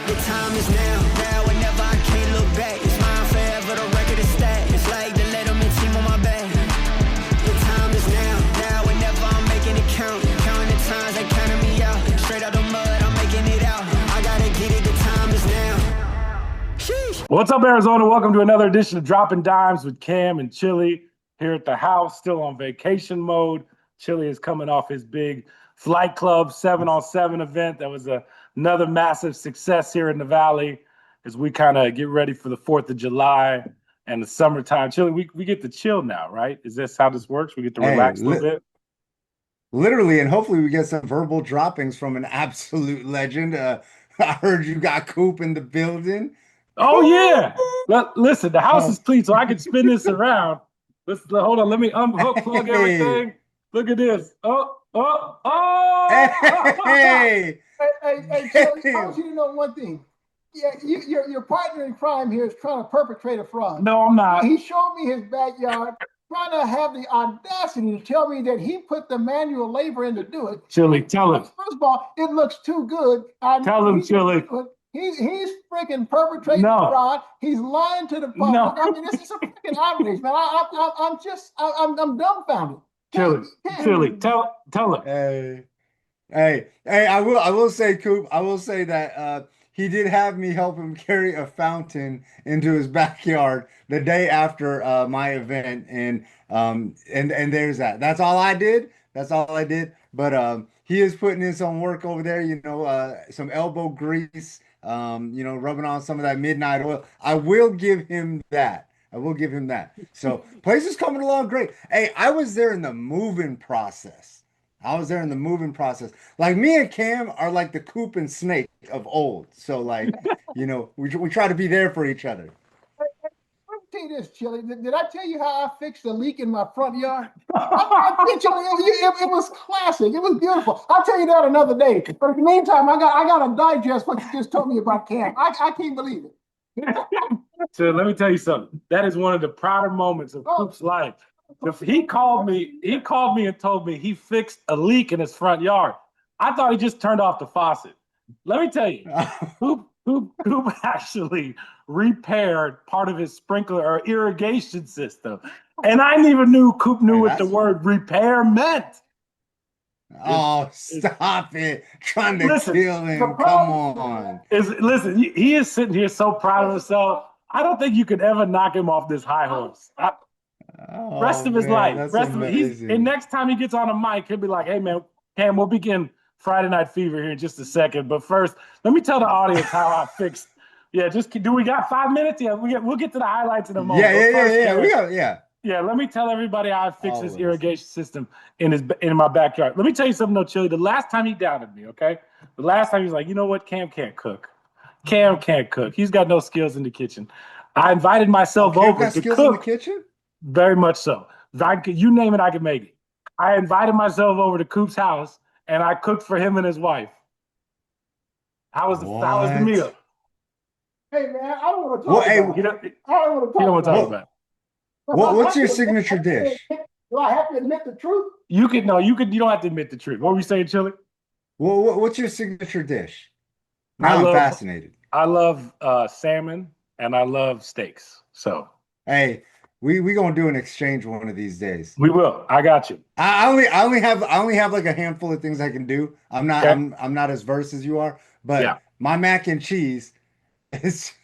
The time is now, now or never, I can't look back. It's mine forever, the record is stacked. It's like the Letterman team on my back. The time is now, now or never, I'm making it count. Counting the times they counted me out. Straight out the mud, I'm making it out. I gotta get it, the time is now. Sheesh. What's up, Arizona? Welcome to another edition of Dropping Dimes with Cam and Chili here at the house, still on vacation mode. Chili is coming off his big Flight Club 7-on-7 event. That was another massive success here in the Valley as we kind of get ready for the 4th of July and the summertime. Chili, we get to chill now, right? Is this how this works? We get to relax a little bit? Literally, and hopefully we get some verbal droppings from an absolute legend. I heard you got Coop in the building. Oh, yeah. Listen, the house is clean, so I can spin this around. Hold on, let me unplug everything. Look at this. Oh. Hey, Chili, I want you to know one thing. Yeah, your partner in crime here is trying to perpetrate a fraud. No, I'm not. He showed me his backyard, trying to have the audacity to tell me that he put the manual labor in to do it. Chili, tell him. First of all, it looks too good. Tell him, Chili. He's freaking perpetrating fraud. He's lying to the public. No. I mean, this is a freaking outrage, man. I'm dumbfounded. Chili, tell him. Hey, I will say, Coop, I will say that he did have me help him carry a fountain into his backyard the day after my event, and there's that. That's all I did. But he is putting in some work over there, some elbow grease, rubbing on some of that midnight oil. I will give him that. So place is coming along great. Hey, I was there in the moving process. Like me and Cam are like the Coop and Snake of old. So like, we try to be there for each other. Let me tell you this, Chili. Did I tell you how I fixed a leak in my front yard? It was classic. It was beautiful. I'll tell you that another day. But in the meantime, I got to digest what you just told me about Cam. I can't believe it. So let me tell you something. That is one of the prouder moments of Coop's life. He called me and told me he fixed a leak in his front yard. I thought he just turned off the faucet. Let me tell you, Coop actually repaired part of his sprinkler or irrigation system. And I didn't even knew Coop knew what the word repair meant. Oh, stop it. Trying to kill him. Come on. Listen, he is sitting here so proud of himself. I don't think you could ever knock him off this high horse. Rest of his life. And next time he gets on a mic, he'll be like, hey, man, Cam, we'll begin Friday Night Fever here in just a second. But first, let me tell the audience how I fixed. Yeah, do we got 5 minutes? Yeah, we'll get to the highlights in a moment. Yeah, let me tell everybody how I fixed his irrigation system in my backyard. Let me tell you something, though, Chili. The last time he doubted me, okay? The last time he was like, you know what? Cam can't cook. He's got no skills in the kitchen. I invited myself over to cook. In the kitchen? Very much so. You name it, I can make it. I invited myself over to Coop's house, and I cooked for him and his wife. How was the meal? Hey, man, I don't want to talk about it. You don't want to talk about it. What's your signature dish? Do I have to admit the truth? You don't have to admit the truth. What were you saying, Chili? Well, what's your signature dish? Now I'm fascinated. I love salmon and I love steaks. So hey, we gonna do an exchange one of these days. We will. I got you. I only have like a handful of things I can do. I'm not as versed as you are, but my mac and cheese it's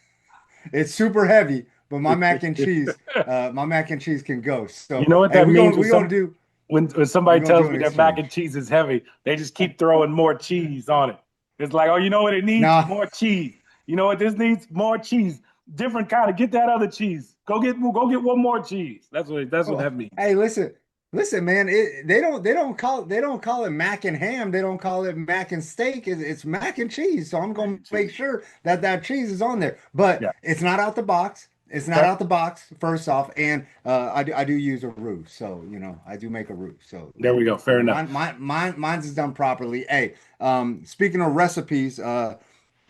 super heavy. But my mac and cheese can go. So you know what that means? We're gonna do when somebody tells me that mac and cheese is heavy, they just keep throwing more cheese on it. It's like, oh, you know what it needs? More cheese. You know what this needs? More cheese. Different kind of. Get that other cheese. Go get one more cheese. That's what that means. Hey, listen, man. They don't call it mac and ham. They don't call it mac and steak. It's mac and cheese. So I'm gonna make sure that cheese is on there. But it's not out the box. It's not out the box, first off, and I do use a roux, so I do make a roux. So there we go. Fair enough. Mine's is done properly. Hey, speaking of recipes, I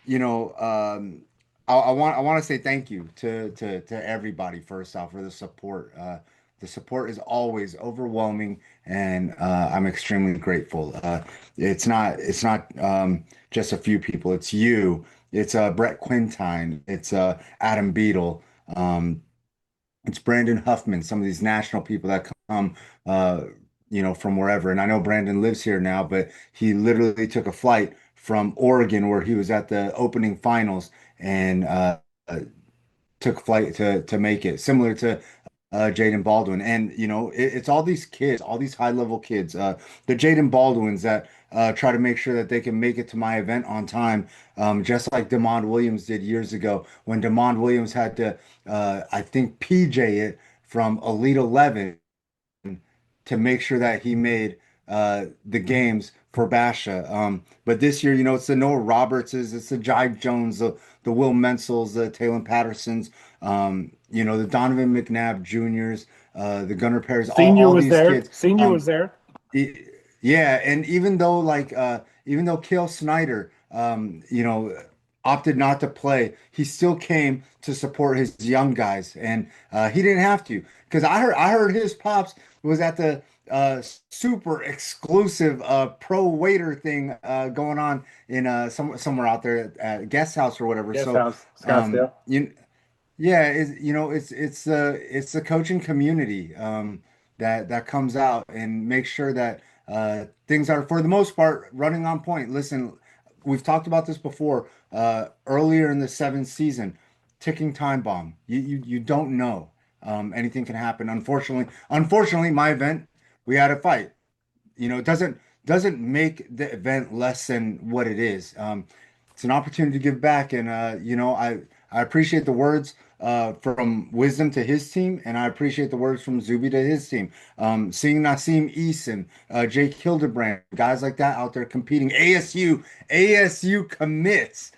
want to say thank you to everybody first off for the support. The support is always overwhelming, and I'm extremely grateful. It's not just a few people. It's you It's Brett Quintine. It's Adam Beadle. It's Brandon Huffman. Some of these national people that come, from wherever. And I know Brandon lives here now, but he literally took a flight from Oregon where he was at the opening finals and took flight to make it. Similar to Jaden Baldwin. And, it's all these kids, all these high level kids, the Jaden Baldwins that try to make sure that they can make it to my event on time, just like Demond Williams did years ago when Demond Williams had to, I think, PJ it from Elite 11 to make sure that he made the games for Basha. But this year, it's the Noah Robertses, it's the Jive Jones, the Will Mensels, the Taylor Pattersons, the Donovan McNabb Juniors, the Gunnar Perrys, all these kids. Senior was there. Yeah, and even though Cale Snyder, opted not to play, he still came to support his young guys, and he didn't have to because I heard his pops was at the super exclusive pro waiter thing going on in somewhere out there at guest house or whatever. Guest So house, Scottsdale. yeah, it's the coaching community that comes out and makes sure that things are for the most part running on point. Listen, we've talked about this before. Earlier in the seventh season, ticking time bomb. You don't know. Anything can happen. Unfortunately, my event, we had a fight. It doesn't make the event less than what it is. It's an opportunity to give back, and I appreciate the words from Wisdom to his team, and I appreciate the words from Zuby to his team. Seeing Nasim Eason, Jake Hildebrand, guys like that out there competing. ASU commits.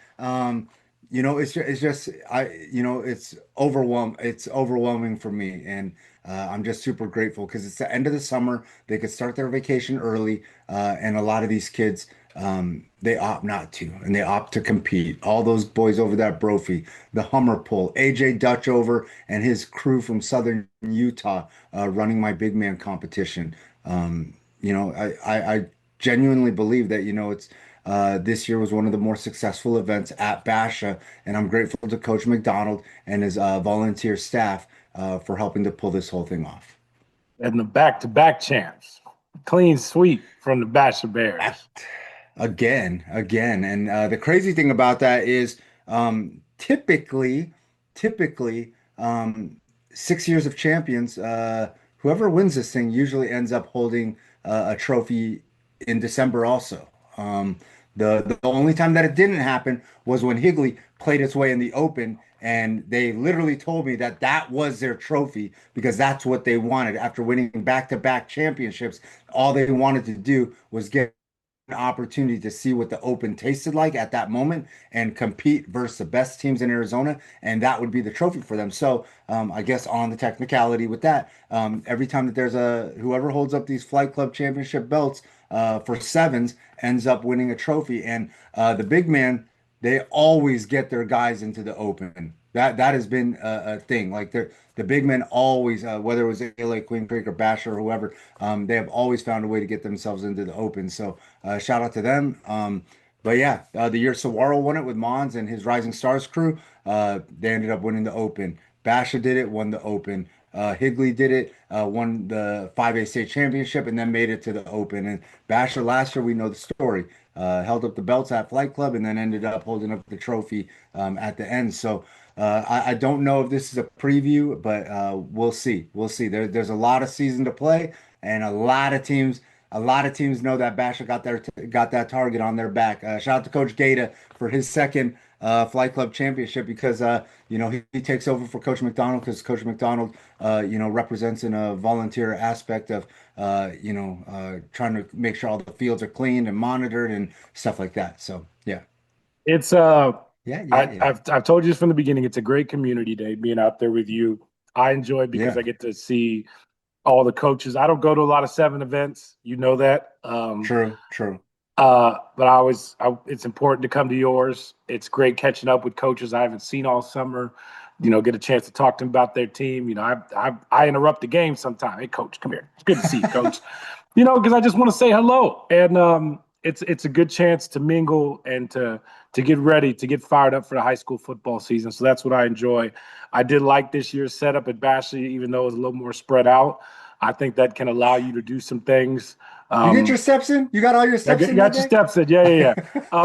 It's overwhelming for me, and I'm just super grateful because it's the end of the summer. They could start their vacation early, and a lot of these kids, they opt not to, and they opt to compete. All those boys over that Brophy, the Hummer Pull, AJ Dutchover and his crew from Southern Utah, running my big man competition. I genuinely believe that, it's this year was one of the more successful events at Basha, and I'm grateful to Coach McDonald and his volunteer staff for helping to pull this whole thing off. And the back-to-back champs, clean sweep from the Basha Bears. Again, and the crazy thing about that is typically 6 years of champions, whoever wins this thing usually ends up holding a trophy in December also. The only time that it didn't happen was when Higley played its way in the Open, and they literally told me that was their trophy because that's what they wanted. After winning back-to-back championships, all they wanted to do was get an opportunity to see what the Open tasted like at that moment and compete versus the best teams in Arizona, and that would be the trophy for them. So I guess on the technicality with that, every time that there's whoever holds up these Flight Club championship belts for sevens ends up winning a trophy, and the big man, they always get their guys into the Open. That has been a thing. Like the big men always, whether it was LA, Queen Creek, or Basher or whoever, they have always found a way to get themselves into the Open. So shout out to them. But yeah, the year Saguaro won it with Mons and his Rising Stars crew, they ended up winning the Open. Basha did it, won the Open. Higley did it, won the 5A state championship, and then made it to the Open. And Basha last year, we know the story, held up the belts at Flight Club and then ended up holding up the trophy at the end. So I don't know if this is a preview, but we'll see. We'll see. There's a lot of season to play, and a lot of teams know that Basha got that target on their back. Shout out to Coach Gata for his second Flight Club championship because he takes over for Coach McDonald because Coach McDonald represents in a volunteer aspect of trying to make sure all the fields are cleaned and monitored and stuff like that. So yeah, it's I've told you this from the beginning. It's a great community day being out there with you. I enjoy it because I get to see all the coaches. I don't go to a lot of seven events, you know that. True. But it's important to come to yours. It's great catching up with coaches I haven't seen all summer. Get a chance to talk to them about their team. I interrupt the game sometime. Hey, coach, come here. It's good to see you, coach. Because I just want to say hello. And it's a good chance to mingle and to get ready, to get fired up for the high school football season. So that's what I enjoy. I did like this year's setup at Bashley, even though it was a little more spread out. I think that can allow you to do some things. You get your steps in? You got all your steps in? You got your steps in. Yeah.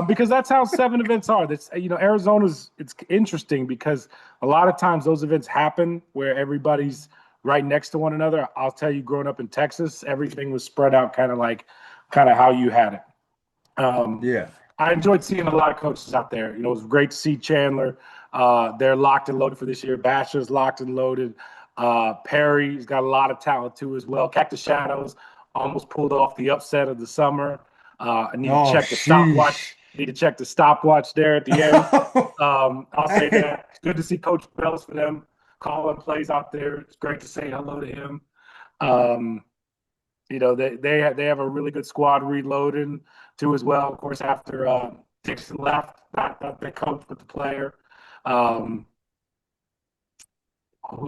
Because that's how 7 events are. That's, Arizona's, it's interesting because a lot of times those events happen where everybody's right next to one another. I'll tell you, growing up in Texas, everything was spread out kind of how you had it. Yeah. I enjoyed seeing a lot of coaches out there. It was great to see Chandler. They're locked and loaded for this year. Basher's locked and loaded. Perry's got a lot of talent too as well. Cactus Shadows almost pulled off the upset of the summer. I need to check the stopwatch. Need to check the stopwatch there at the end. I'll say that. It's good to see Coach Bellis for them calling plays out there. It's great to say hello to him. They have a really good squad reloading too as well. Of course, after Dixon left, not the coach but the player. Who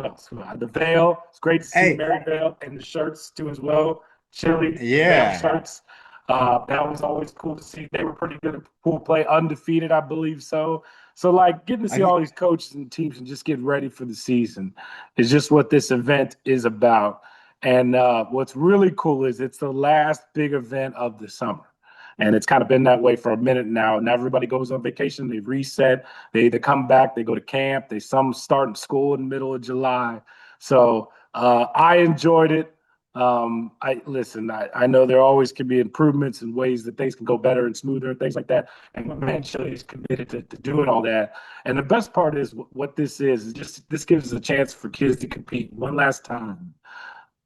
else? The Veil. It's great to see Mary Veil and the shirts too as well. Chili. Yeah. Shirts. That was always cool to see. They were pretty good at pool play, undefeated, I believe so. So, getting to see all these coaches and teams and just get ready for the season is just what this event is about. And what's really cool is it's the last big event of the summer. And it's kind of been that way for a minute now. And everybody goes on vacation. They reset. They either come back, they go to camp. Some start school in the middle of July. So I enjoyed it. I know there always can be improvements and ways that things can go better and smoother and things like that. And my man Chili is committed to doing all that. And the best part is what this is just this gives us a chance for kids to compete one last time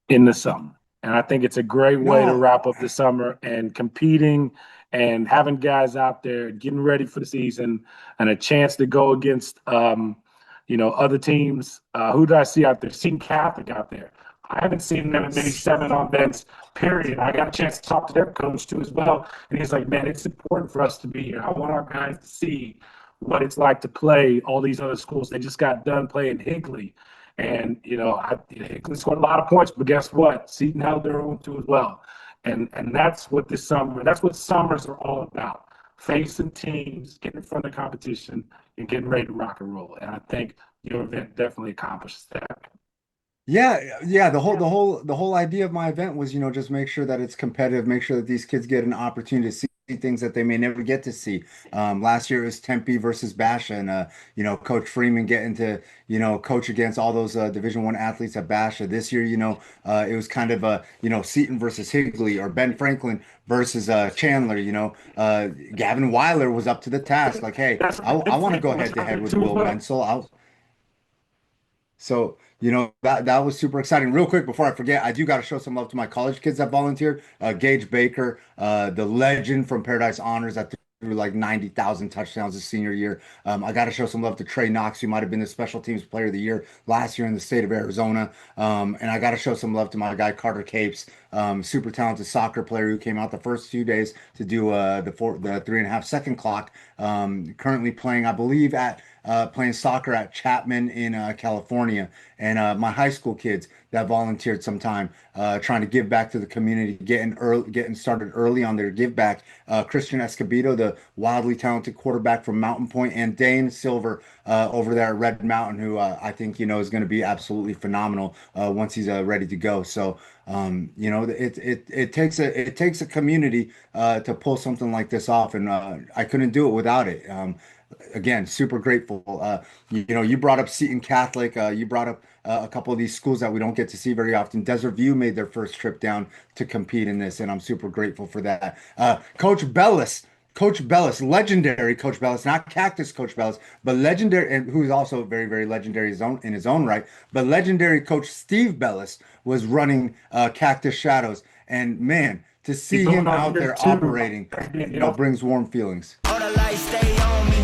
in the summer. And I think it's a great way to wrap up the summer and competing and having guys out there getting ready for the season and a chance to go against, other teams. Who did I see out there? Seen Catholic out there. I haven't seen them in maybe 7 events, period. I got a chance to talk to their coach too as well. And he's like, man, it's important for us to be here. I want our guys to see what it's like to play all these other schools. They just got done playing Higley. And, Higley scored a lot of points, but guess what? Seton held their own too as well. And that's what that's what summers are all about. Facing teams, getting in front of the competition, and getting ready to rock and roll. And I think your event definitely accomplishes that. Yeah. The whole idea of my event was, just make sure that it's competitive, make sure that these kids get an opportunity to see things that they may never get to see. Last year it was Tempe versus Basha, and Coach Freeman getting to coach against all those Division I athletes at Basha. This year, it was kind of Seton versus Higley, or Ben Franklin versus Chandler. Gavin Weiler was up to the task. Like, hey, I want to go head to head with Will Menzel. So, that was super exciting. Real quick, before I forget, I do got to show some love to my college kids that volunteered. Gage Baker, the legend from Paradise Honors that threw like 90,000 touchdowns his senior year. I got to show some love to Trey Knox, who might have been the special teams player of the year last year in the state of Arizona. And I got to show some love to my guy, Carter Capes, super talented soccer player who came out the first 2 days to do the 3.5 second clock. Currently playing, I believe, playing soccer at Chapman in California. And my high school kids that volunteered some time trying to give back to the community, getting started early on their give back. Christian Escobedo, the wildly talented quarterback from Mountain Point, and Dane Silver over there at Red Mountain, who I think is going to be absolutely phenomenal once he's ready to go. So it takes a community to pull something like this off, and I couldn't do it without it. Again, super grateful. You brought up Seton Catholic. You brought up a couple of these schools that we don't get to see very often. Desert View made their first trip down to compete in this, and I'm super grateful for that. Coach Bellis, legendary Coach Bellis, not Cactus Coach Bellis, but legendary, and who's also very, very legendary in his own right. But legendary Coach Steve Bellis was running Cactus Shadows, and man, to see him out there operating, brings warm feelings. All the lights stay on me.